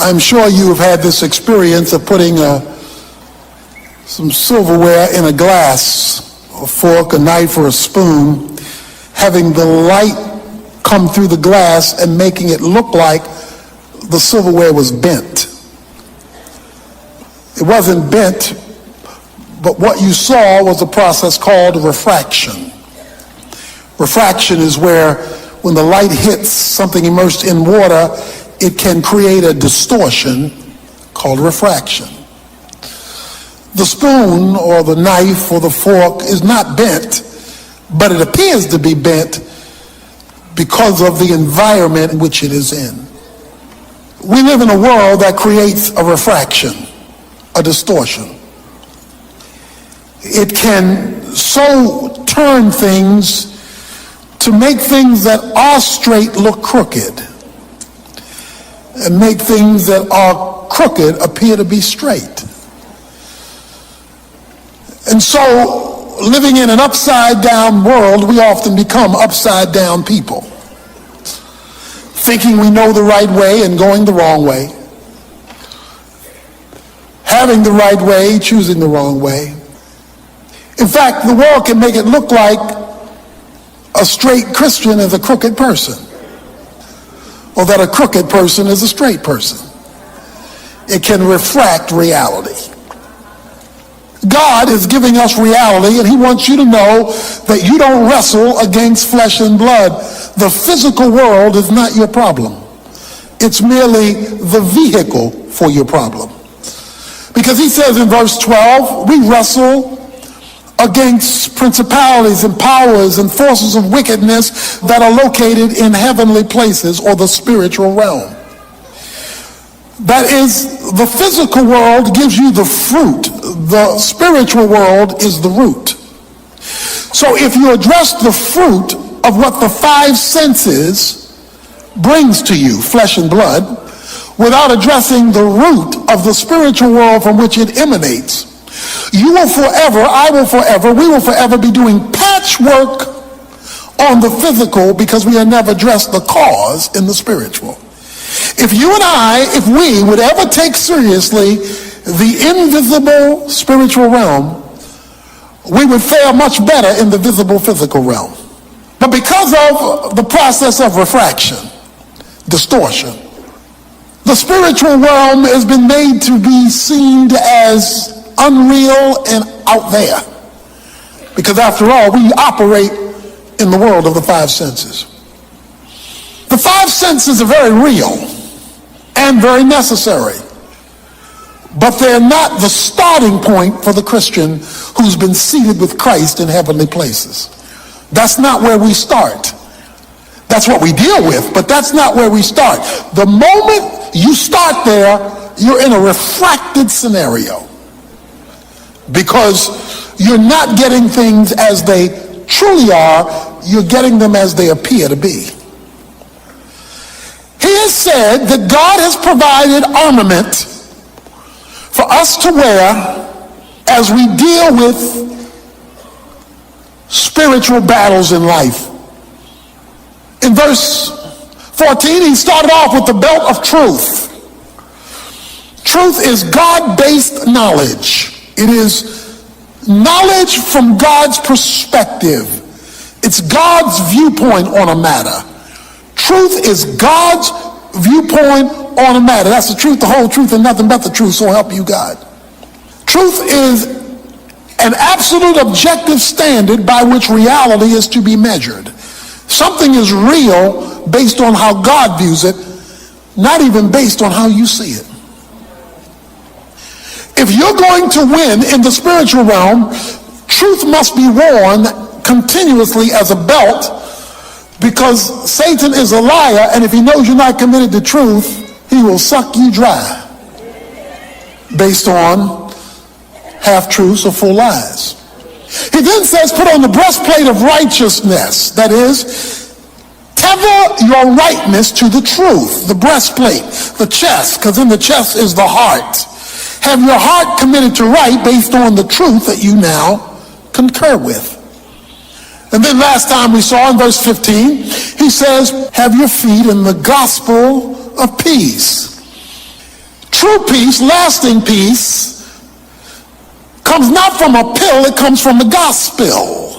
I'm sure you have had this experience of putting some silverware in a glass, a fork, a knife, or a spoon, having the light come through the glass and making it look like the silverware was bent. It wasn't bent, but what you saw was a process called refraction. Refraction is where when the light hits something immersed in water, it can create a distortion called refraction. The spoon or the knife or the fork is not bent, but it appears to be bent because of the environment in which it is in. We live in a world that creates a refraction, a distortion. It can so turn things to make things that are straight look crooked, and make things that are crooked appear to be straight. And so, living in an upside down world, we often become upside down people, thinking we know the right way and going the wrong way, having the right way, choosing the wrong way. In fact, the world can make it look like a straight Christian is a crooked person, or that a crooked person is a straight person. It can refract reality. God is giving us reality, and he wants you to know that you don't wrestle against flesh and blood. The physical world is not your problem. It's merely the vehicle for your problem. Because he says in verse 12, we wrestle against principalities and powers and forces of wickedness that are located in heavenly places, or the spiritual realm. That is, the physical world gives you the fruit. The spiritual world is the root. So if you address the fruit of what the five senses brings to you, flesh and blood, without addressing the root of the spiritual world from which it emanates, you will forever, I will forever, we will forever be doing patchwork on the physical because we have never addressed the cause in the spiritual. If you and I, if we would ever take seriously the invisible spiritual realm, we would fare much better in the visible physical realm. But because of the process of refraction, distortion, the spiritual realm has been made to be seen as unreal and out there. Because after all, we operate in the world of the five senses. The five senses are very real and very necessary, but they're not the starting point for the Christian who's been seated with Christ in heavenly places. That's not where we start. That's what we deal with, but that's not where we start. The moment you start there, you're in a refracted scenario, because you're not getting things as they truly are, you're getting them as they appear to be. He has said that God has provided armament for us to wear as we deal with spiritual battles in life. In verse 14, he started off with the belt of truth. Truth is God-based knowledge. It is knowledge from God's perspective. It's God's viewpoint on a matter. Truth is God's viewpoint on a matter. That's the truth, the whole truth, and nothing but the truth, so help you God. Truth is an absolute objective standard by which reality is to be measured. Something is real based on how God views it, not even based on how you see it. If you're going to win in the spiritual realm, truth must be worn continuously as a belt, because Satan is a liar, and if he knows you're not committed to truth, he will suck you dry based on half-truths or full lies. He then says, put on the breastplate of righteousness. That is, tether your rightness to the truth. The breastplate, the chest, because in the chest is the heart. Have your heart committed to right based on the truth that you now concur with. And then last time we saw in verse 15, he says, have your feet in the gospel of peace. true peace, lasting peace, comes not from a pill, it comes from the gospel.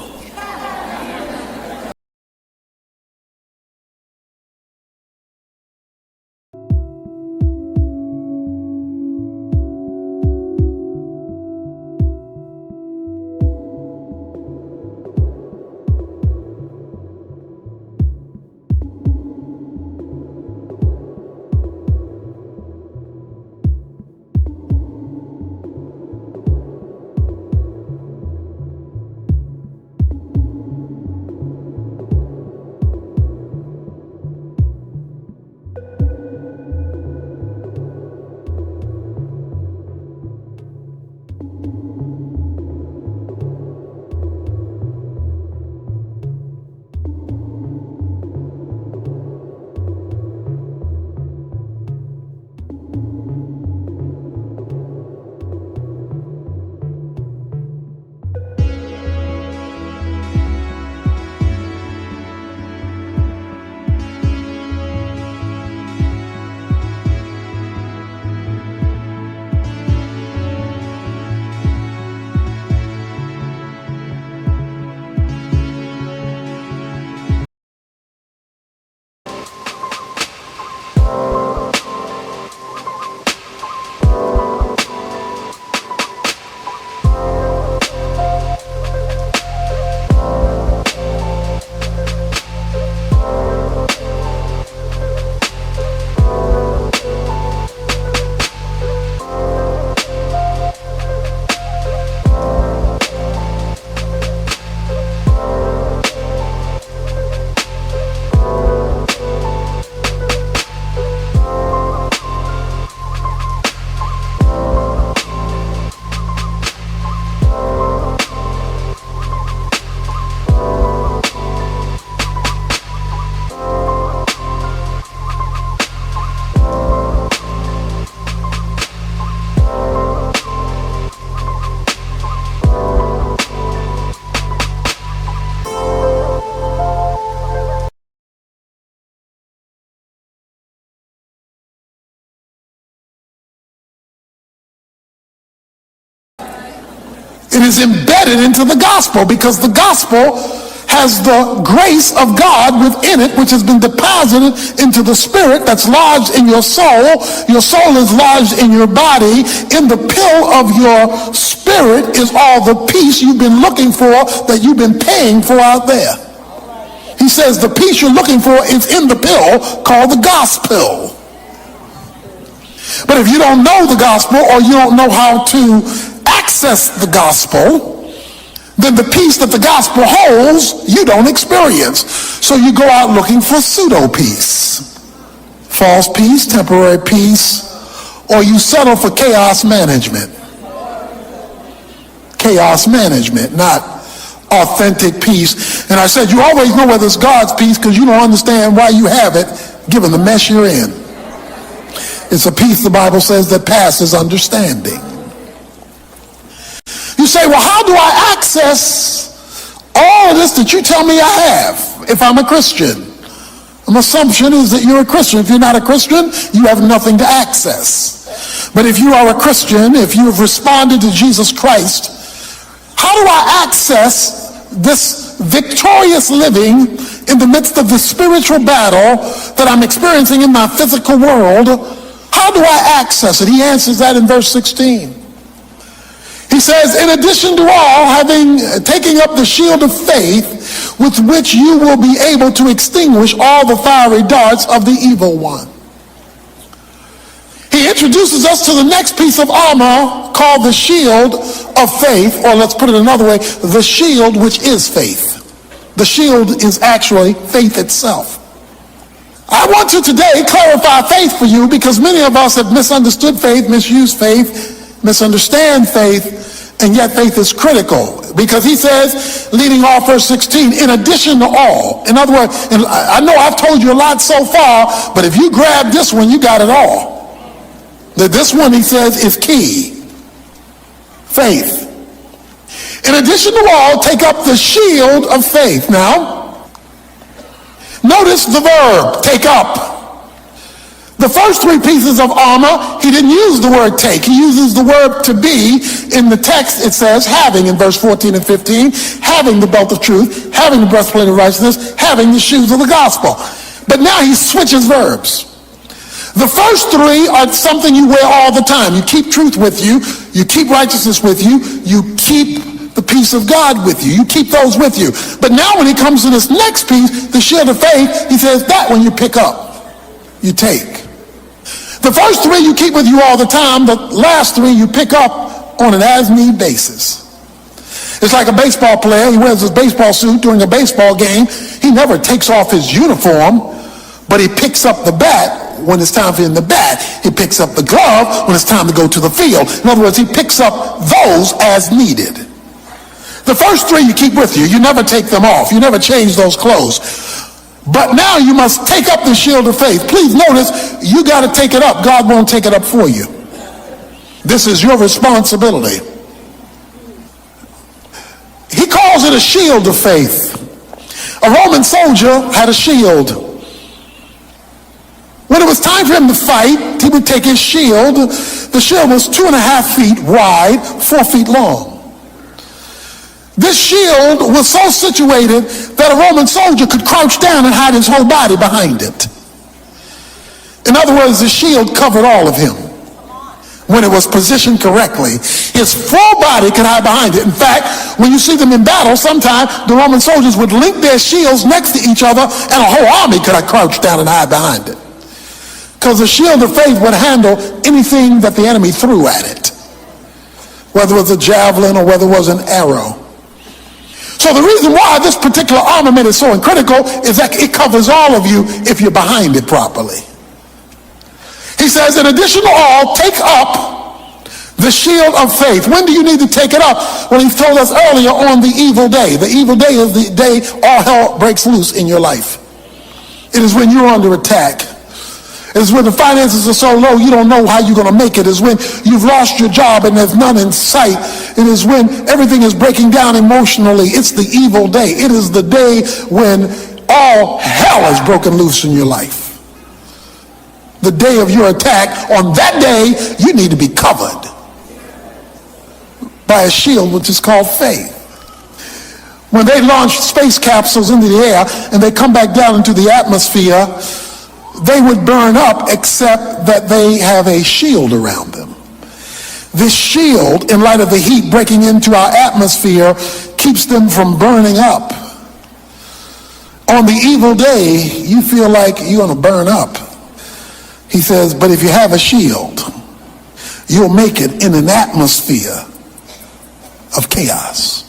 It is embedded into the gospel because the gospel has the grace of God within it, which has been deposited into the spirit that's lodged in your soul. Your soul is lodged in your body. In the pill of your spirit is all the peace you've been looking for, that you've been paying for out there. He says the peace you're looking for is in the pill called the gospel. But if you don't know the gospel, or you don't know how to access the gospel, then the peace that the gospel holds, you don't experience. So you go out looking for pseudo peace, false peace, temporary peace, or you settle for chaos management. Chaos management, not authentic peace. And I said, you always know whether it's God's peace because you don't understand why you have it, given the mess you're in. It's a peace, the Bible says, that passes understanding. You say, well, how do I access all of this that you tell me I have if I'm a Christian? An assumption is that you're a Christian. If you're not a Christian, you have nothing to access. But if you are a Christian, if you have responded to Jesus Christ, how do I access this victorious living in the midst of the spiritual battle that I'm experiencing in my physical world? How do I access it? He answers that in verse 16. He says, in addition to all, taking up the shield of faith, with which you will be able to extinguish all the fiery darts of the evil one. He introduces us to the next piece of armor called the shield of faith, or let's put it another way, the shield which is faith. The shield is actually faith itself. I want to today clarify faith for you because many of us have misunderstood faith, misused faith, misunderstand faith, and yet faith is critical because he says, leading off verse 16, in addition to all. In other words, and I know I've told you a lot so far, but if you grab this one, you got it all. This one, he says, is key. Faith. In addition to all, take up the shield of faith. Now, notice the verb, take up. The first three pieces of armor, he didn't use the word take. He uses the word to be. In the text, it says having in verse 14 and 15, having the belt of truth, having the breastplate of righteousness, having the shoes of the gospel. But now he switches verbs. The first three are something you wear all the time. You keep truth with you. You keep righteousness with you. You keep the peace of God with you. You keep those with you. But now when he comes to this next piece, the shield of faith, he says that when you pick up, you take. The first three you keep with you all the time. The last three you pick up on an as-need basis. It's like a baseball player. He wears his baseball suit during a baseball game. He never takes off his uniform, but he picks up the bat when it's time for him to bat. He picks up the glove when it's time to go to the field. In other words, he picks up those as needed. The first three you keep with you. You never take them off. You never change those clothes. But now you must take up the shield of faith. Please notice, you got to take it up. God won't take it up for you. This is your responsibility. He calls it a shield of faith. A Roman soldier had a shield. When it was time for him to fight, he would take his shield. The shield was 2.5 feet wide, 4 feet long. This shield was so situated that a Roman soldier could crouch down and hide his whole body behind it. In other words, the shield covered all of him. When it was positioned correctly, his full body could hide behind it. In fact, when you see them in battle, sometimes the Roman soldiers would link their shields next to each other and a whole army could have crouched down and hide behind it. Because the shield of faith would handle anything that the enemy threw at it, whether it was a javelin or whether it was an arrow. So the reason why this particular armament is so critical is that it covers all of you if you're behind it properly. He says, in addition to all, take up the shield of faith. When do you need to take it up? Well, he told us earlier, on the evil day. The evil day is the day all hell breaks loose in your life. It is when you're under attack. It's when the finances are so low you don't know how you're going to make it. It's when you've lost your job and there's none in sight. It is when everything is breaking down emotionally. It's the evil day. It is the day when all hell is broken loose in your life. The day of your attack. On that day, you need to be covered by a shield which is called faith. When they launch space capsules into the air and they come back down into the atmosphere, they would burn up except that they have a shield around them. This shield, in light of the heat breaking into our atmosphere, keeps them from burning up. On the evil day, you feel like you're going to burn up. He says, but if you have a shield, you'll make it in an atmosphere of chaos.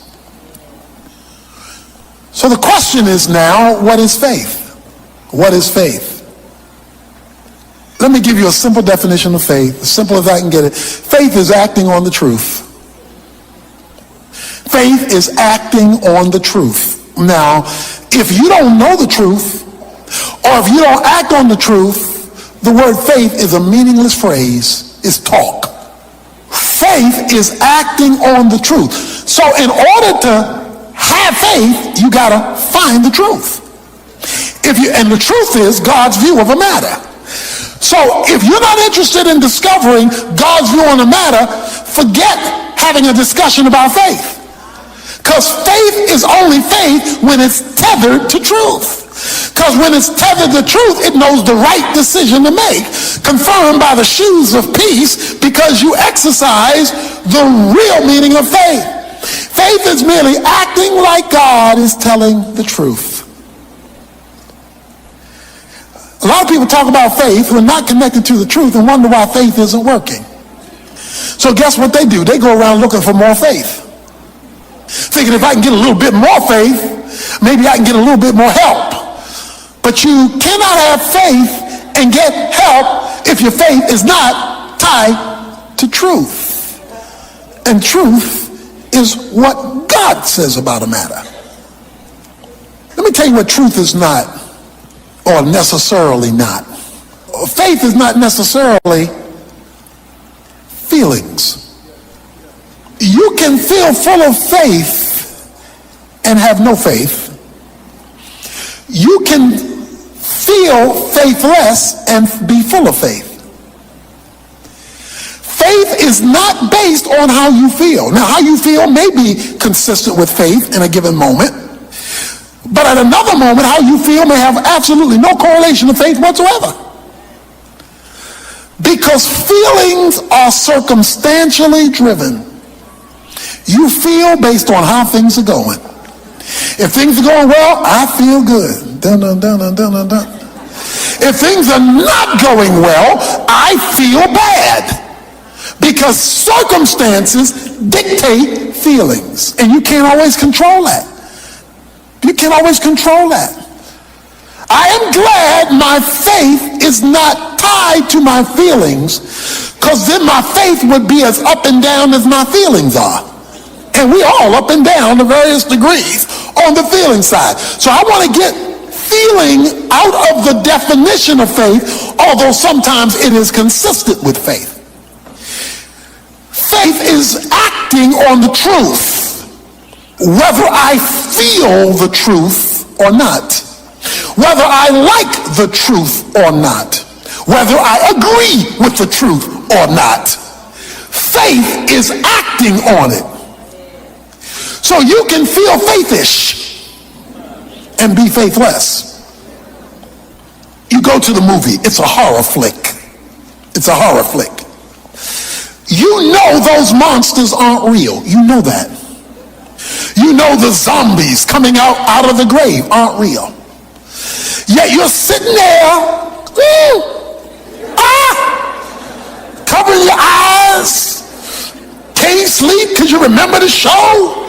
So the question is now, what is faith? What is faith? Let me give you a simple definition of faith, as simple as I can get it. Faith is acting on the truth. Faith is acting on the truth. Now, if you don't know the truth, or if you don't act on the truth, the word faith is a meaningless phrase. It's talk. Faith is acting on the truth. So in order to have faith, you got to find the truth. And the truth is God's view of a matter. So if you're not interested in discovering God's view on a matter, forget having a discussion about faith. Because faith is only faith when it's tethered to truth. Because when it's tethered to truth, it knows the right decision to make, confirmed by the shoes of peace, because you exercise the real meaning of faith. Faith is merely acting like God is telling the truth. A lot of people talk about faith who are not connected to the truth and wonder why faith isn't working. So guess what they do? They go around looking for more faith, thinking if I can get a little bit more faith, maybe I can get a little bit more help. But you cannot have faith and get help if your faith is not tied to truth. And truth is what God says about a matter. Let me tell you what truth is not, or necessarily not. Faith is not necessarily feelings. You can feel full of faith and have no faith. You can feel faith faithless and be full of faith. Faith is not based on how you feel. Now, how you feel may be consistent with faith in a given moment, but at another moment, how you feel may have absolutely no correlation to faith whatsoever. Because feelings are circumstantially driven. You feel based on how things are going. If things are going well, I feel good. Dun, dun, dun, dun, dun, dun, dun. If things are not going well, I feel bad. Because circumstances dictate feelings. And you can't always control that. You can't always control that. I am glad my faith is not tied to my feelings, because then my faith would be as up and down as my feelings are. And we all up and down to various degrees on the feeling side. So I want to get feeling out of the definition of faith, although sometimes it is consistent with faith. Faith is acting on the truth, whether I feel the truth or not, whether I like the truth or not, whether I agree with the truth or not. Faith is acting on it. So you can feel faithish and be faithless. You go to the movie, it's a horror flick. It's a horror flick. You know those monsters aren't real. You know that. You know the zombies coming out of the grave aren't real. Yet you're sitting there, covering your eyes, can't sleep because you remember the show.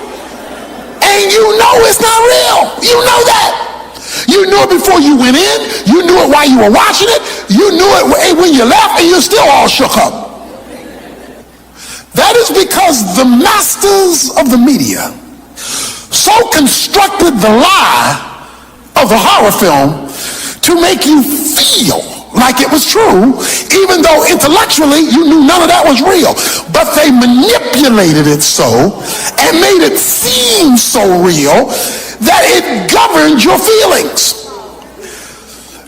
And you know it's not real. You know that. You knew it before you went in. You knew it while you were watching it. You knew it when you left, and you're still all shook up. That is because the masters of the media so constructed the lie of the horror film to make you feel like it was true, even though intellectually you knew none of that was real. But they manipulated it so and made it seem so real that it governed your feelings.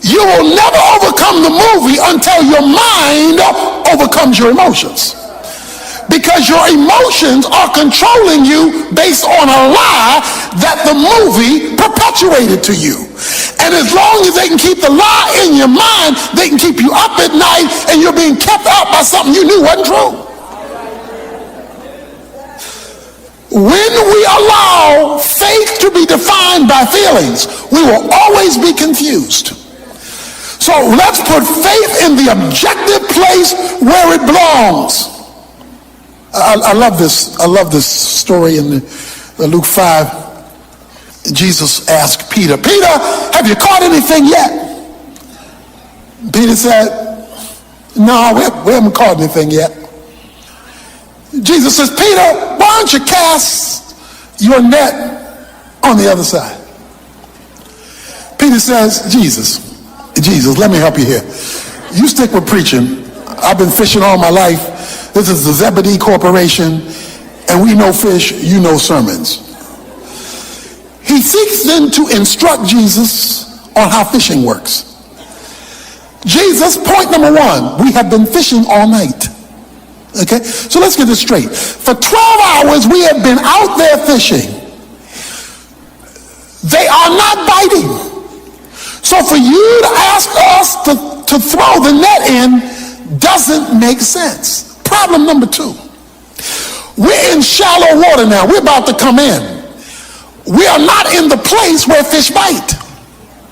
You will never overcome the movie until your mind overcomes your emotions. Because your emotions are controlling you based on a lie that the movie perpetuated to you. And as long as they can keep the lie in your mind, they can keep you up at night, and you're being kept up by something you knew wasn't true. When we allow faith to be defined by feelings, we will always be confused. So let's put faith in the objective place where it belongs. I love this story in Luke 5. Jesus asked Peter, Peter, have you caught anything yet? Peter said, no, we haven't caught anything yet. Jesus says, Peter, why don't you cast your net on the other side? Peter says, Jesus, let me help you here. You stick with preaching. I've been fishing all my life. This is the Zebedee Corporation, and we know fish, you know sermons. He seeks then to instruct Jesus on how fishing works. Jesus, point number one, we have been fishing all night. Okay, so let's get this straight. For 12 hours we have been out there fishing. They are not biting. So for you to ask us to throw the net in doesn't make sense. Problem number two, we're in shallow water now. We're about to come in. We are not in the place where fish bite.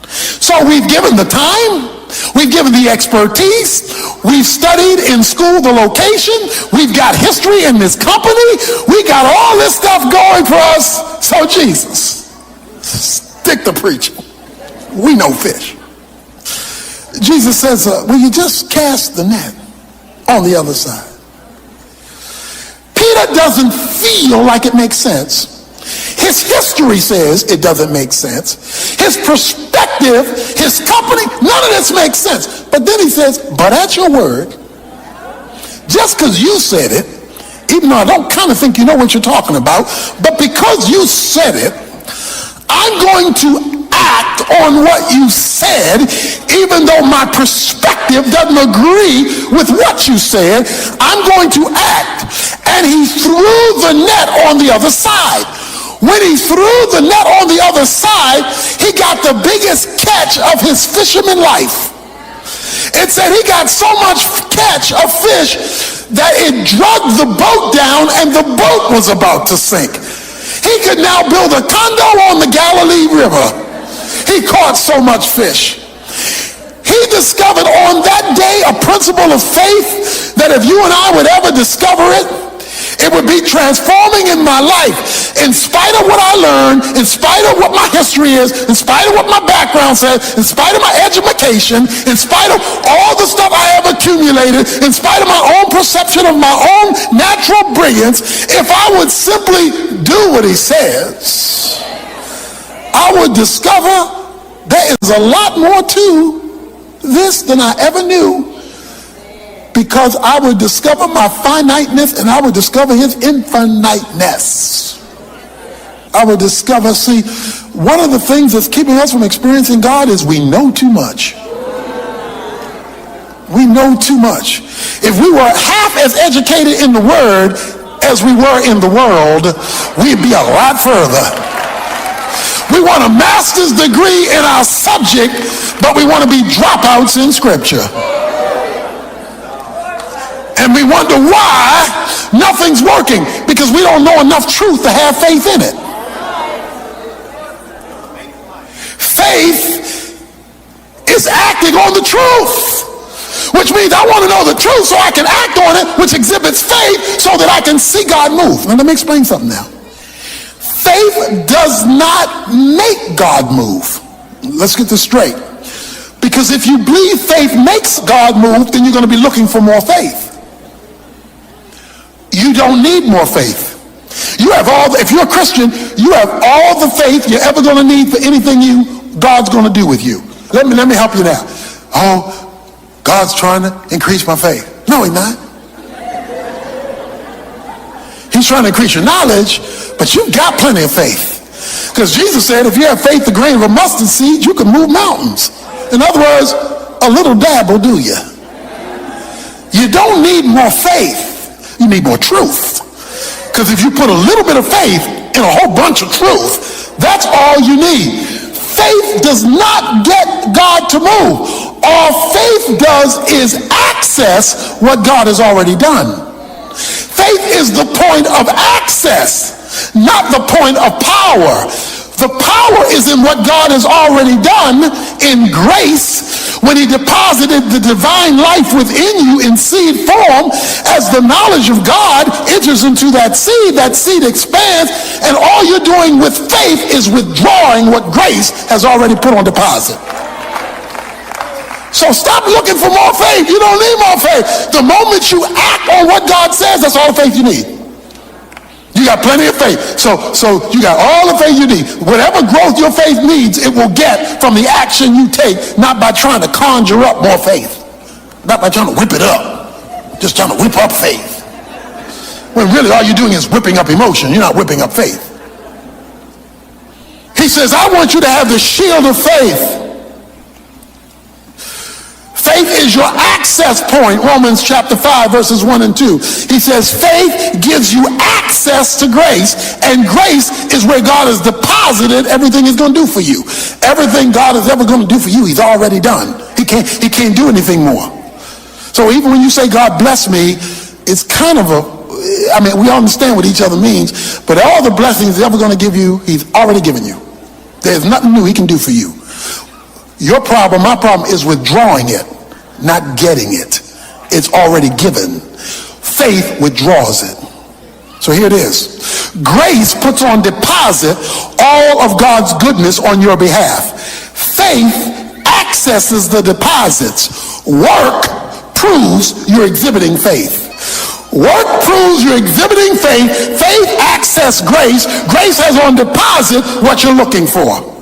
So we've given the time, we've given the expertise, we've studied in school the location, we've got history in this company, we got all this stuff going for us. So Jesus, stick to preaching. We know fish. Jesus says, will you just cast the net on the other side? Peter doesn't feel like it makes sense. His history says it doesn't make sense. His perspective, his company, none of this makes sense. But then he says, but at your word, just because you said it, even though I don't kind of think you know what you're talking about, but because you said it, I'm going to act on what you said, even though my perspective doesn't agree with what you said. I'm going to act. And he threw the net on the other side. When he threw the net on the other side, he got the biggest catch of his fisherman life. It said he got so much catch of fish that it dragged the boat down and the boat was about to sink. He could now build a condo on the Galilee River. He caught so much fish. He discovered on that day a principle of faith that if you and I would ever discover it, it would be transforming in my life. In spite of what I learned, in spite of what my history is, in spite of what my background says, in spite of my education, in spite of all the stuff I have accumulated, in spite of my own perception of my own natural brilliance, if I would simply do what he says, I would discover there is a lot more to this than I ever knew. Because I would discover my finiteness and I would discover his infiniteness. I would discover, see, one of the things that's keeping us from experiencing God is we know too much. We know too much. If we were half as educated in the Word as we were in the world, we'd be a lot further. We want a master's degree in our subject, but we want to be dropouts in Scripture. And we wonder why nothing's working, because we don't know enough truth to have faith in it. Faith is acting on the truth, which means I want to know the truth so I can act on it, which exhibits faith so that I can see God move. Now let me explain something now. Faith does not make God move. Let's get this straight. Because if you believe faith makes God move, then you're going to be looking for more faith. You don't need more faith. You have if you're a Christian, you have all the faith you're ever going to need for anything God's going to do with you. Let me help you now. Oh, God's trying to increase my faith. No, he's not. He's trying to increase your knowledge, but you've got plenty of faith. Because Jesus said, if you have faith the grain of a mustard seed, you can move mountains. In other words, a little dab will do you. You don't need more faith. You need more truth. Because if you put a little bit of faith in a whole bunch of truth, that's all you need. Faith does not get God to move. All faith does is access what God has already done. Faith is the point of access, not the point of power. The power is in what God has already done in grace when he deposited the divine life within you in seed form. As the knowledge of God enters into that seed expands, and all you're doing with faith is withdrawing what grace has already put on deposit. So stop looking for more faith. You don't need more faith. The moment you act on what God says, that's all the faith you need. You got plenty of faith. So you got all the faith you need. Whatever growth your faith needs, it will get from the action you take, not by trying to conjure up more faith. Not by trying to whip it up. Just trying to whip up faith. When really all you're doing is whipping up emotion. You're not whipping up faith. He says, I want you to have the shield of faith. Faith is your access point. Romans chapter 5 verses 1 and 2. He says faith gives you access to grace, and grace is where God has deposited everything he's going to do for you. Everything God is ever going to do for you, he's already done. He can't do anything more. So even when you say God bless me, it's kind of we understand what each other means, but all the blessings he's ever going to give you, he's already given you. There's nothing new he can do for you. Your problem, my problem, is withdrawing it, not getting it. It's already given. Faith withdraws it. So here it is. Grace puts on deposit all of God's goodness on your behalf. Faith accesses the deposits. Work proves you're exhibiting faith. Work proves you're exhibiting faith. Faith accesses grace. Grace has on deposit what you're looking for.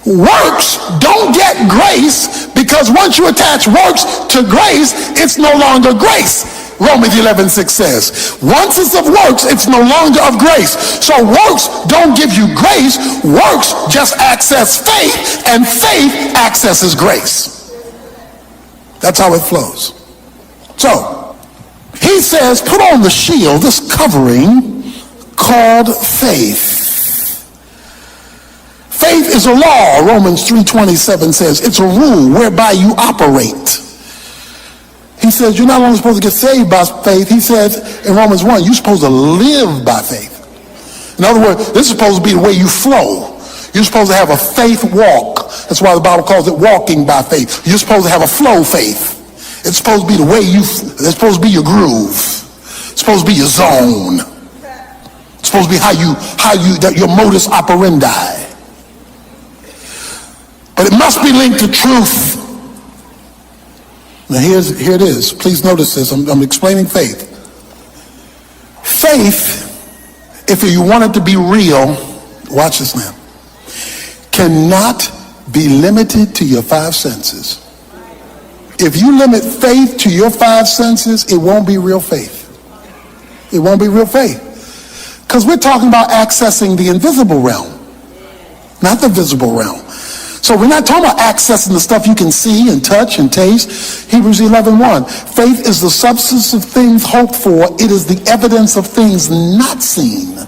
Works don't get grace, because once you attach works to grace, it's no longer grace. Romans 11:6 says. Once it's of works, it's no longer of grace. So works don't give you grace. Works just access faith, and faith accesses grace. That's how it flows. So, he says, put on the shield, this covering called faith. Faith is a law, Romans 3:27 says. It's a rule whereby you operate. He says you're not only supposed to get saved by faith, he says in Romans 1, you're supposed to live by faith. In other words, this is supposed to be the way you flow. You're supposed to have a faith walk. That's why the Bible calls it walking by faith. You're supposed to have a flow faith. It's supposed to be the way it's supposed to be your groove. It's supposed to be your zone. It's supposed to be your modus operandi. But it must be linked to truth. Now here it is. Please notice this. I'm explaining faith. Faith, if you want it to be real, watch this now, cannot be limited to your five senses. If you limit faith to your five senses, it won't be real faith. It won't be real faith. Because we're talking about accessing the invisible realm, not the visible realm. So we're not talking about accessing the stuff you can see and touch and taste. Hebrews 11:1. Faith is the substance of things hoped for. It is the evidence of things not seen.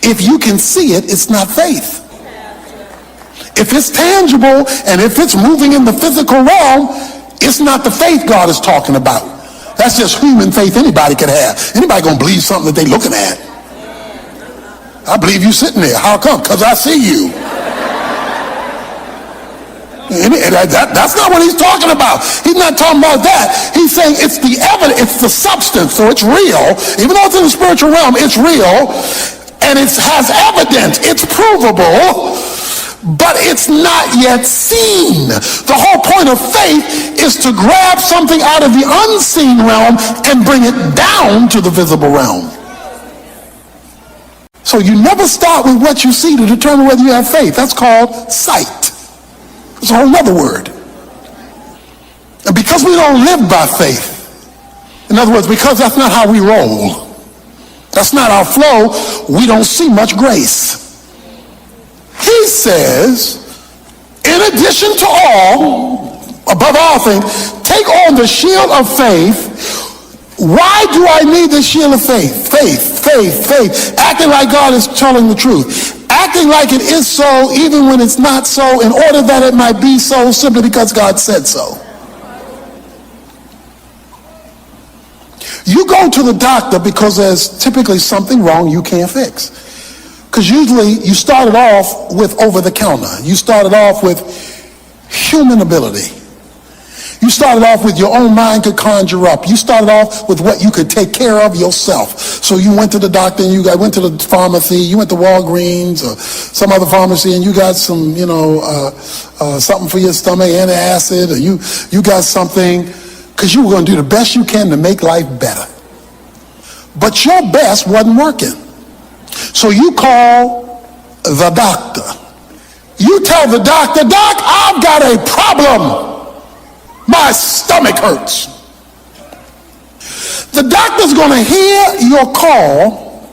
If you can see it, it's not faith. If it's tangible and if it's moving in the physical realm, it's not the faith God is talking about. That's just human faith anybody can have. Anybody gonna believe something that they looking at? I believe you sitting there. How come? Because I see you. That's not what he's talking about. He's not talking about that. He's saying it's the evidence, it's the substance, so it's real. Even though it's in the spiritual realm, it's real, and it has evidence. It's provable, but it's not yet seen. The whole point of faith is to grab something out of the unseen realm and bring it down to the visible realm. So you never start with what you see to determine whether you have faith. That's called sight. It's a whole other word. And because we don't live by faith, in other words, because that's not how we roll, that's not our flow, we don't see much grace. He says, in addition to all, above all things, take on the shield of faith. Why do I need the shield of faith? Faith. Acting like God is telling the truth. Acting like it is so even when it's not so, in order that it might be so simply because God said so. You go to the doctor because there's typically something wrong you can't fix. Because usually you started off with over-the-counter. You started off with human ability. You started off with your own mind could conjure up. You started off with what you could take care of yourself. So you went to the doctor and you went to the pharmacy. You went to Walgreens or some other pharmacy and you got some, something for your stomach, antacid, or you got something because you were going to do the best you can to make life better. But your best wasn't working. So you call the doctor. You tell the doctor, Doc, I've got a problem. My stomach hurts. The doctor's going to hear your call,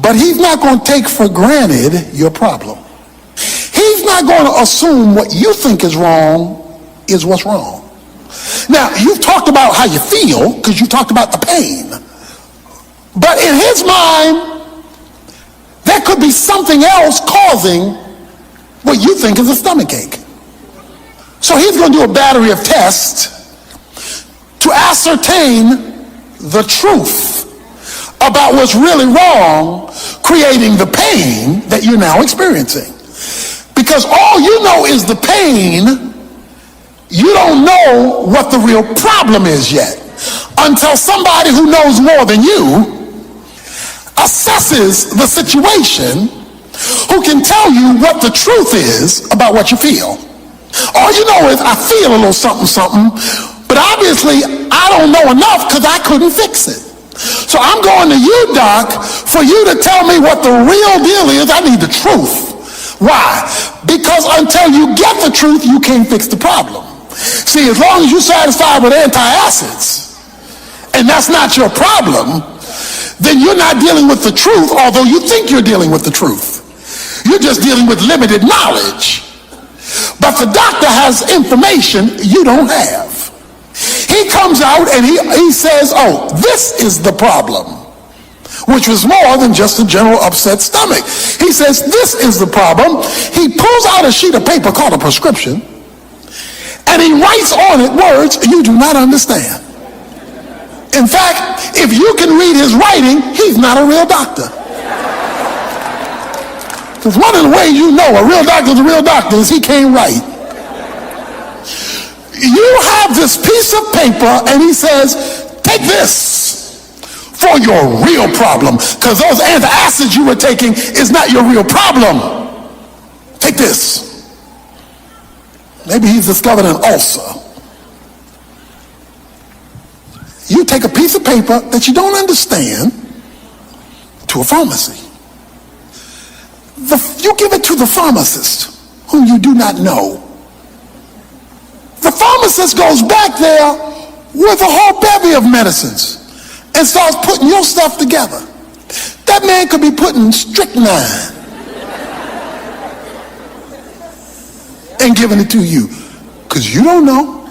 but he's not going to take for granted your problem. He's not going to assume what you think is wrong is what's wrong. Now, you've talked about how you feel because you talked about the pain. But in his mind, there could be something else causing what you think is a stomach ache. So he's going to do a battery of tests to ascertain the truth about what's really wrong, creating the pain that you're now experiencing. Because all you know is the pain, you don't know what the real problem is yet until somebody who knows more than you assesses the situation, who can tell you what the truth is about what you feel. All you know is I feel a little something, but obviously I don't know enough because I couldn't fix it. So I'm going to you, Doc, for you to tell me what the real deal is. I need the truth. Why? Because until you get the truth, you can't fix the problem. See, as long as you're satisfied with antacids, and that's not your problem, then you're not dealing with the truth, although you think you're dealing with the truth. You're just dealing with limited knowledge. But the doctor has information you don't have. He comes out and he says, oh, this is the problem, which was more than just a general upset stomach. He says, this is the problem. He pulls out a sheet of paper called a prescription, and he writes on it words you do not understand. In fact, if you can read his writing, he's not a real doctor. Because one of the ways you know a real doctor's a real doctor is he can't write. You have this piece of paper, and he says, take this for your real problem, because those antacids you were taking is not your real problem. Take this. Maybe he's discovered an ulcer. You take a piece of paper that you don't understand to a pharmacy. You give it to the pharmacist, whom you do not know. The pharmacist goes back there with a whole bevy of medicines and starts putting your stuff together. That man could be putting strychnine and giving it to you because you don't know.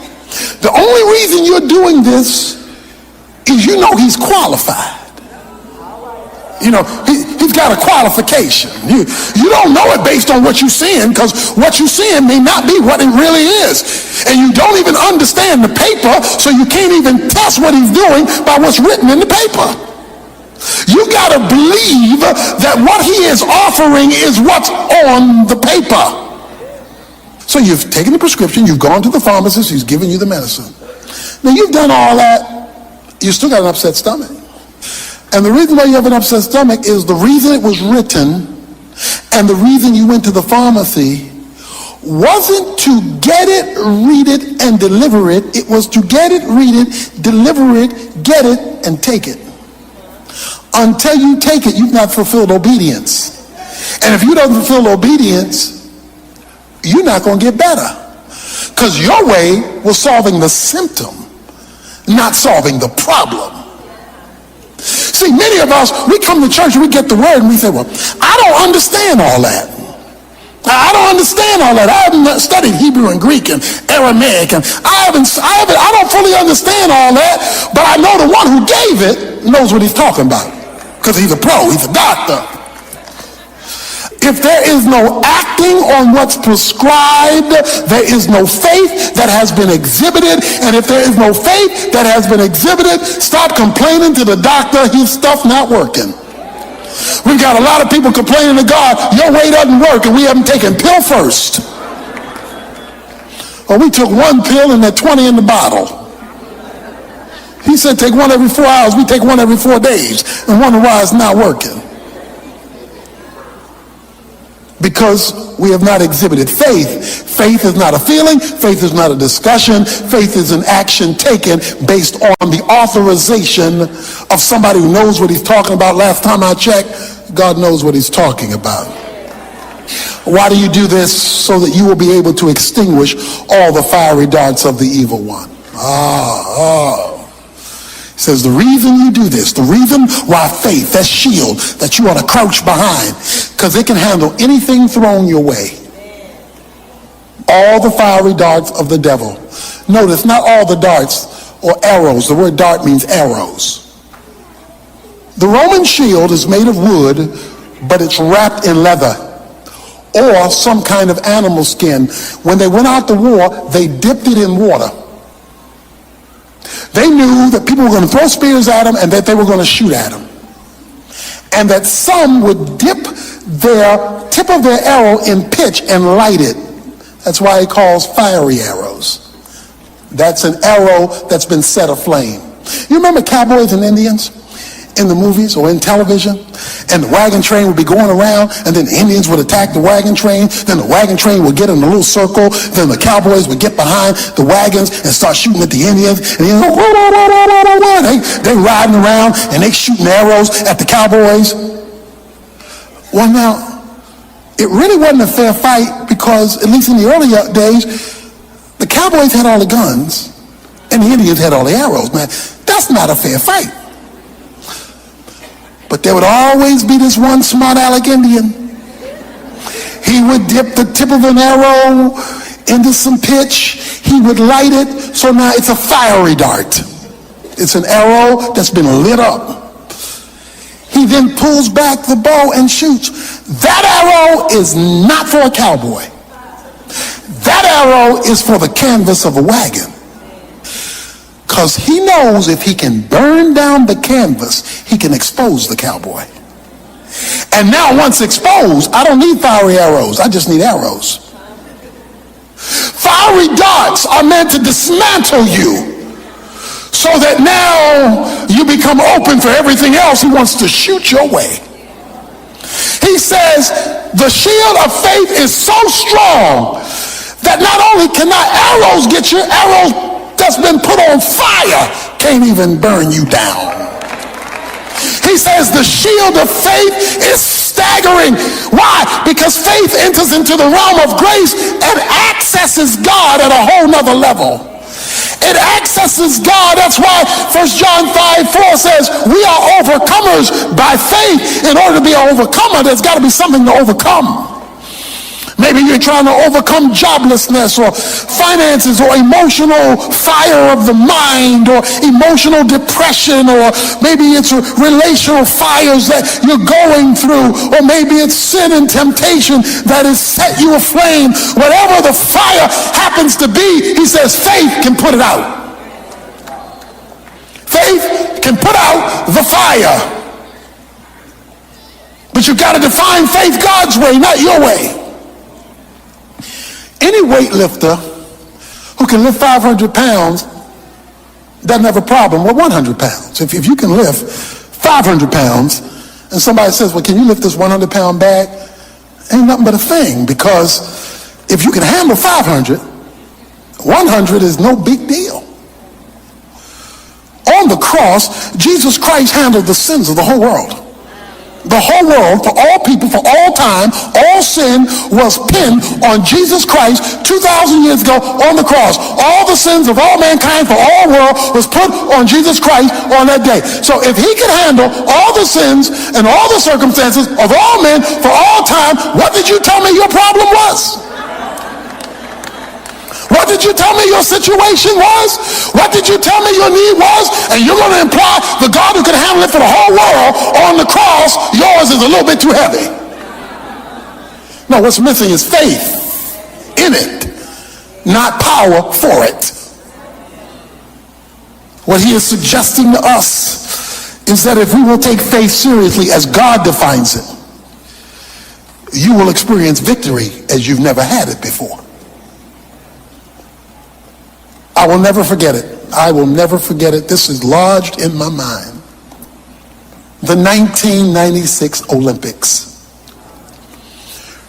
The only reason you're doing this is you know he's qualified. You know, he's got a qualification. You don't know it based on what you're seeing, because what you're seeing may not be what it really is. And you don't even understand the paper, so you can't even test what he's doing by what's written in the paper. You got to believe that what he is offering is what's on the paper. So you've taken the prescription, you've gone to the pharmacist, he's giving you the medicine. Now you've done all that, you still got an upset stomach. And the reason why you have an upset stomach is the reason it was written and the reason you went to the pharmacy wasn't to get it, read it, and deliver it. It was to get it, read it, deliver it, get it, and take it. Until you take it, you've not fulfilled obedience. And if you don't fulfill obedience, you're not going to get better. Because your way was solving the symptom, not solving the problem. See, many of us, we come to church and we get the word and we say, well, I don't understand all that. I don't understand all that. I haven't studied Hebrew and Greek and Aramaic, and I don't fully understand all that, but I know the one who gave it knows what he's talking about, because he's a pro, he's a doctor. If there is no acting on what's prescribed, there is no faith that has been exhibited. And if there is no faith that has been exhibited, stop complaining to the doctor, his stuff not working. We've got a lot of people complaining to God, your way doesn't work, and we haven't taken pill first. Well, we took one pill and there are 20 in the bottle. He said take one every 4 hours, we take one every 4 days, and wonder why it's not working. Because we have not exhibited faith. Faith is not a feeling. Faith is not a discussion. Faith is an action taken based on the authorization of somebody who knows what he's talking about. Last time I checked, God knows what he's talking about. Why do you do this? So that you will be able to extinguish all the fiery darts of the evil one. He says the reason you do this, the reason why faith, that shield that you ought to crouch behind, because it can handle anything thrown your way. All the fiery darts of the devil. Notice, not all the darts or arrows. The word dart means arrows. The Roman shield is made of wood, but it's wrapped in leather or some kind of animal skin. When they went out to war, they dipped it in water. They knew that people were going to throw spears at them and that they were going to shoot at them. And that some would dip their tip of their arrow in pitch and light it. That's why he calls fiery arrows. That's an arrow that's been set aflame. You remember cowboys and Indians in the movies or in television? And the wagon train would be going around, and then the Indians would attack the wagon train. Then the wagon train would get in a little circle. Then the cowboys would get behind the wagons and start shooting at the Indians. And they riding around and they shooting arrows at the cowboys. Well, now, it really wasn't a fair fight, because at least in the earlier days, the cowboys had all the guns and the Indians had all the arrows. Man, that's That's not a fair fight. But there would always be this one smart aleck Indian. He would dip the tip of an arrow into some pitch. He would light it, so now it's a fiery dart. It's an arrow that's been lit up. He then pulls back the bow and shoots. That arrow is not for a cowboy. That arrow is for the canvas of a wagon. Because he knows if he can burn down the canvas, he can expose the cowboy. And now once exposed, I don't need fiery arrows. I just need arrows. Fiery darts are meant to dismantle you, so that now you become open for everything else he wants to shoot your way. He says the shield of faith is so strong that not only cannot arrows get you, arrows that's been put on fire can't even burn you down. He says the shield of faith is staggering. Why? Because faith enters into the realm of grace and accesses God at a whole nother level. It accesses God. That's why 1 John 5:4 says we are overcomers by faith. In order to be an overcomer, there's got to be something to overcome. Maybe you're trying to overcome joblessness or finances or emotional fire of the mind or emotional depression, or maybe it's relational fires that you're going through, or maybe it's sin and temptation that has set you aflame. Whatever the fire happens to be, he says faith can put it out. Faith can put out the fire. But you've got to define faith God's way, not your way. Any weightlifter who can lift 500 pounds doesn't have a problem with 100 pounds. If you can lift 500 pounds and somebody says, well, can you lift this 100-pound bag? Ain't nothing but a thing, because if you can handle 500, 100 is no big deal. On the cross, Jesus Christ handled the sins of the whole world. The whole world, for all people, for all time, all sin was pinned on Jesus Christ 2,000 years ago on the cross. All the sins of all mankind for all world was put on Jesus Christ on that day. So if he could handle all the sins and all the circumstances of all men for all time, what did you tell me your problem was? What did you tell me your situation was? What did you tell me your need was? And you're going to imply the God who can handle it for the whole world on the cross, yours is a little bit too heavy. No, what's missing is faith in it, not power for it. What he is suggesting to us is that if we will take faith seriously as God defines it, you will experience victory as you've never had it before. I will never forget it. I will never forget it. This is lodged in my mind. The 1996 Olympics.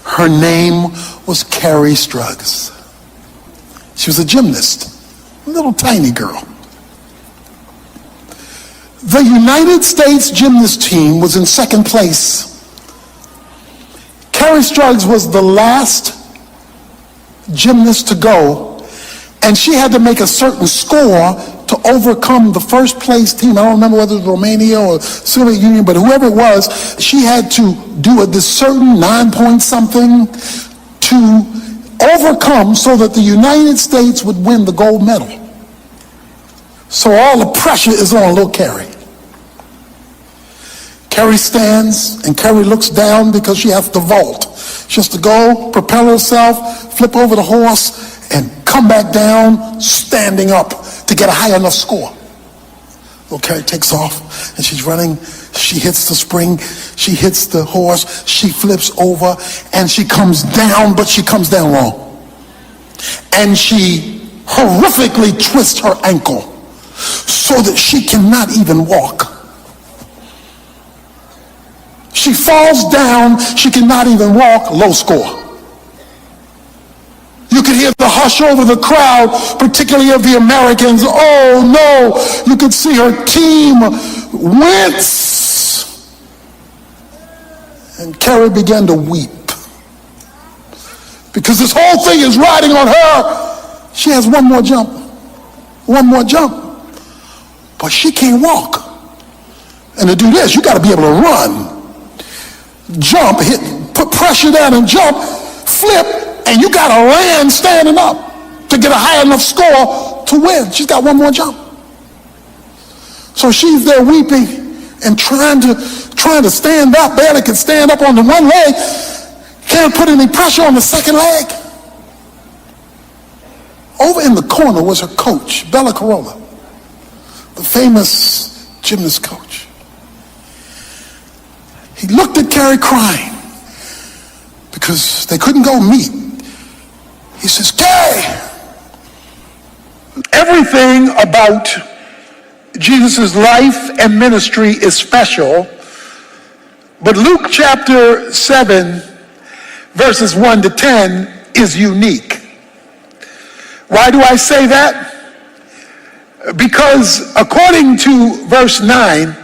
Her name was Carrie Struggs. She was a gymnast, a little tiny girl. The United States gymnast team was in second place. Carrie Struggs was the last gymnast to go, and she had to make a certain score to overcome the first place team. I don't remember whether it was Romania or Soviet Union, but whoever it was, she had to do this certain 9-point something to overcome so that the United States would win the gold medal. So all the pressure is on little Carrie. Carrie stands and Carrie looks down because she has to vault. She has to go, propel herself, flip over the horse, and come back down standing up to get a high enough score. Little Carrie takes off and she's running. She hits the spring. She hits the horse. She flips over and she comes down, but she comes down wrong. And she horrifically twists her ankle so that she cannot even walk. She falls down. She cannot even walk. Low score. You could hear the hush over the crowd, particularly of the Americans. Oh no, you could see her team wince. And Carrie began to weep. Because this whole thing is riding on her. She has one more jump. One more jump. but she can't walk. And to do this, you got to be able to run, jump, hit, put pressure down and jump, flip, and you got to land standing up to get a high enough score to win. She's got one more jump. So she's there weeping and trying to stand up, barely can stand up on the one leg, can't put any pressure on the second leg. Over in the corner was her coach, Bella Corolla, the famous gymnast coach. He looked at Carrie crying because they couldn't go meet. He says, Carrie, everything about Jesus' life and ministry is special, but Luke chapter 7, verses 1 to 10 is unique. Why do I say that? Because according to verse 9,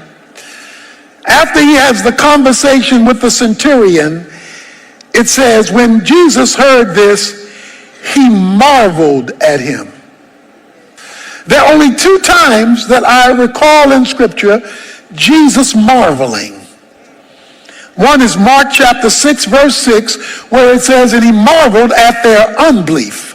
after he has the conversation with the centurion, it says, when Jesus heard this, he marveled at him. There are only two times that I recall in Scripture Jesus marveling. One is Mark chapter 6, verse 6, where it says, and he marveled at their unbelief.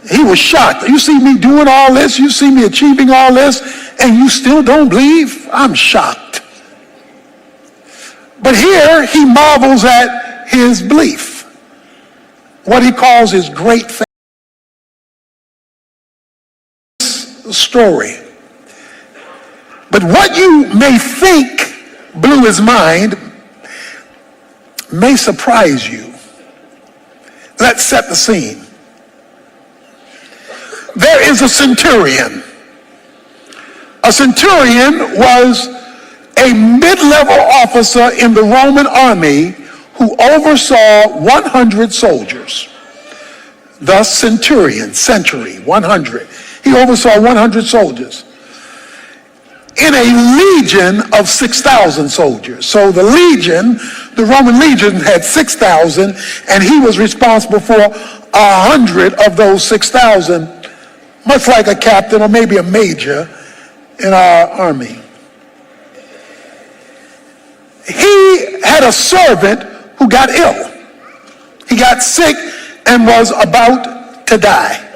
He was shocked. You see me doing all this, you see me achieving all this, and you still don't believe? I'm shocked. But here he marvels at his belief, what he calls his great faith. Story. But what you may think blew his mind may surprise you. Let's set the scene. There is a centurion. A centurion was a mid-level officer in the Roman army who oversaw 100 soldiers. Thus, centurion, century, 100. He oversaw 100 soldiers in a legion of 6,000 soldiers. So the legion, the Roman legion, had 6,000, and he was responsible for 100 of those 6,000, much like a captain or maybe a major in our army. He had a servant who got ill. He got sick and was about to die.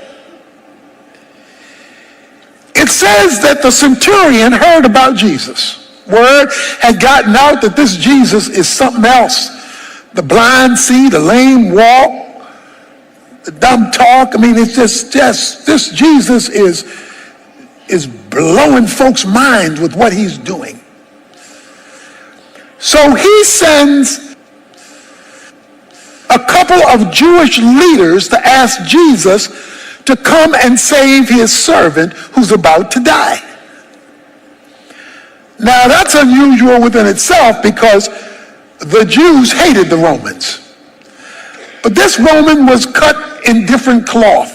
It says that the centurion heard about Jesus. Word had gotten out that this Jesus is something else. The blind see, the lame walk, the dumb talk. I mean, it's just this Jesus is blowing folks' minds with what he's doing. So he sends a couple of Jewish leaders to ask Jesus to come and save his servant who's about to die. Now that's unusual within itself because the Jews hated the Romans. But this Roman was cut in different cloth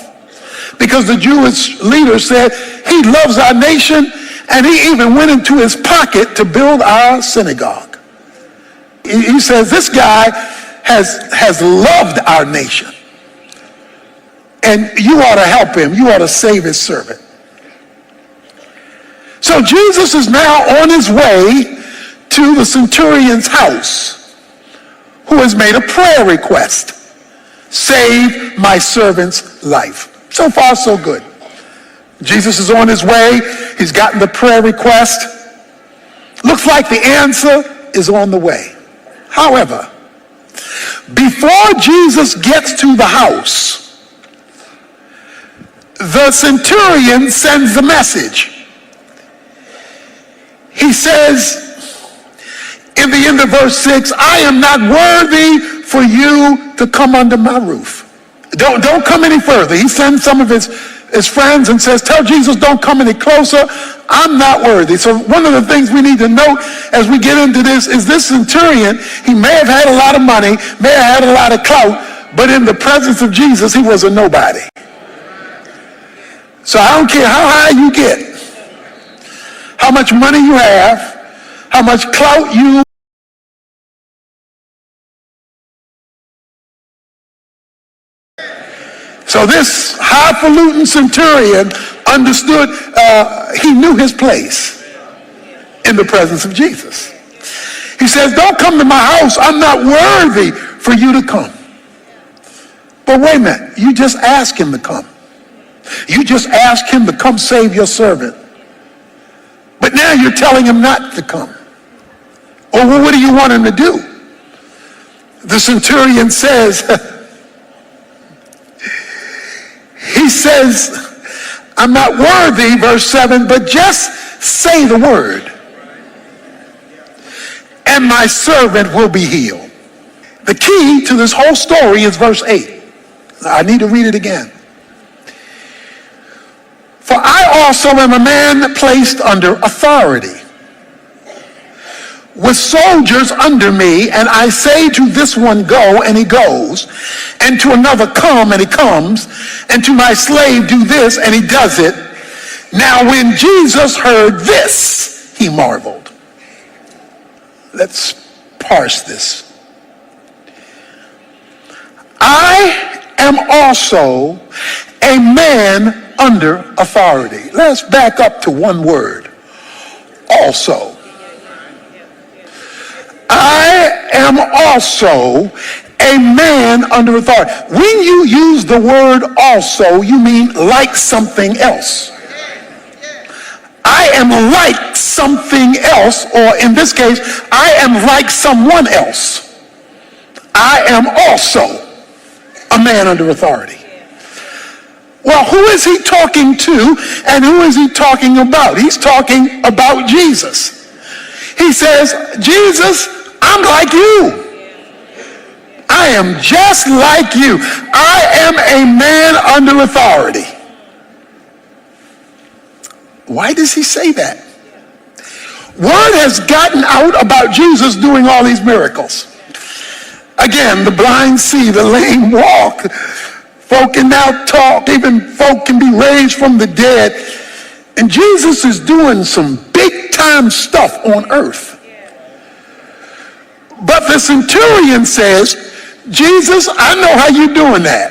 because the Jewish leader said he loves our nation and he even went into his pocket to build our synagogue. He says this guy has loved our nation. And you ought to help him. You ought to save his servant. So Jesus is now on his way to the centurion's house, who has made a prayer request. Save my servant's life. So far, so good. Jesus is on his way. He's gotten the prayer request. Looks like the answer is on the way. However, before Jesus gets to the house, the centurion sends the message. He says in the end of verse 6, I am not worthy for you to come under my roof. Don't come any further. He sends some of his friends and says, tell Jesus don't come any closer. I'm not worthy. So one of the things we need to note as we get into this is this centurion, he may have had a lot of money, may have had a lot of clout, but in the presence of Jesus, he was a nobody. So I don't care how high you get, how much money you have, how much clout you So So this highfalutin centurion understood, he knew his place in the presence of Jesus. He says, don't come to my house. I'm not worthy for you to come. But wait a minute, you just asked him to come. You just asked him to come save your servant. But now you're telling him not to come. Or well, what do you want him to do? The centurion says, he says, I'm not worthy, verse 7, but just say the word, and my servant will be healed. The key to this whole story is verse 8. I need to read it again. For I also am a man placed under authority, with soldiers under me, and I say to this one, go, and he goes, and to another, come, and he comes, and to my slave, do this, and he does it. Now when Jesus heard this, he marveled. Let's parse this. I am also a man under authority. Let's back up to one word. Also. I am also a man under authority. When you use the word also, you mean like something else. I am like something else, or in this case, I am like someone else. I am also a man under authority. Well, who is he talking to, and who is he talking about? He's talking about Jesus. He says, Jesus, I'm like you. I am just like you. I am a man under authority. Why does he say that? Word has gotten out about Jesus doing all these miracles. Again, the blind see, the lame walk, folk can now talk, even folk can be raised from the dead. And Jesus is doing some big time stuff on earth. But the centurion says, Jesus, I know how you're doing that.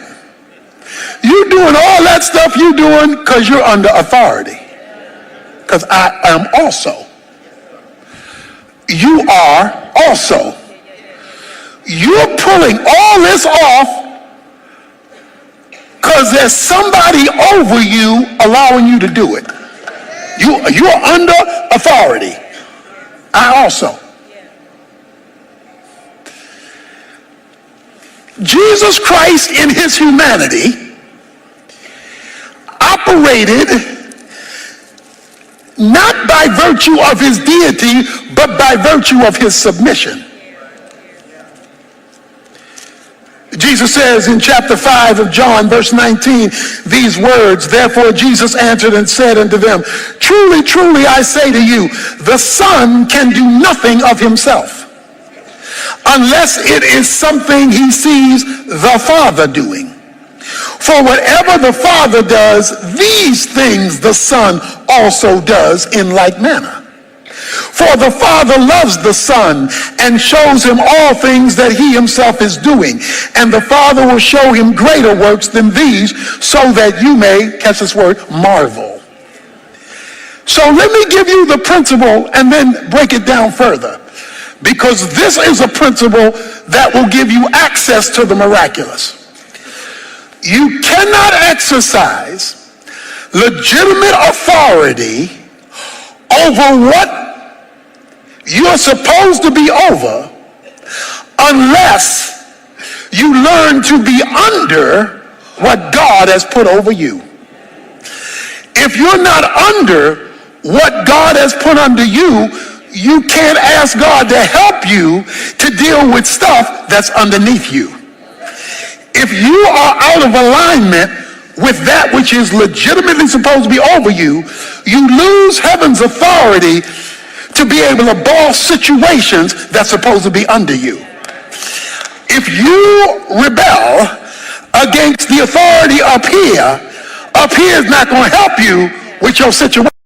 You're doing all that stuff you're doing because you're under authority. Because I am also. You are also. You're pulling all this off because there's somebody over you allowing you to do it. You're under authority. I also. Jesus Christ in his humanity operated not by virtue of his deity, but by virtue of his submission. Jesus says in chapter 5 of John, verse 19, these words, therefore Jesus answered and said unto them, truly, truly, I say to you, the Son can do nothing of himself, unless it is something he sees the Father doing. For whatever the Father does, these things the Son also does in like manner. For the Father loves the Son and shows him all things that he himself is doing. And the Father will show him greater works than these, so that you may, catch this word, marvel. So let me give you the principle and then break it down further. Because this is a principle that will give you access to the miraculous. You cannot exercise legitimate authority over what you're supposed to be over unless you learn to be under what God has put over you. If you're not under what God has put under you, you can't ask God to help you to deal with stuff that's underneath you. If you are out of alignment with that which is legitimately supposed to be over you, you lose heaven's authority to be able to boss situations that's supposed to be under you. If you rebel against the authority up here is not going to help you with your situation.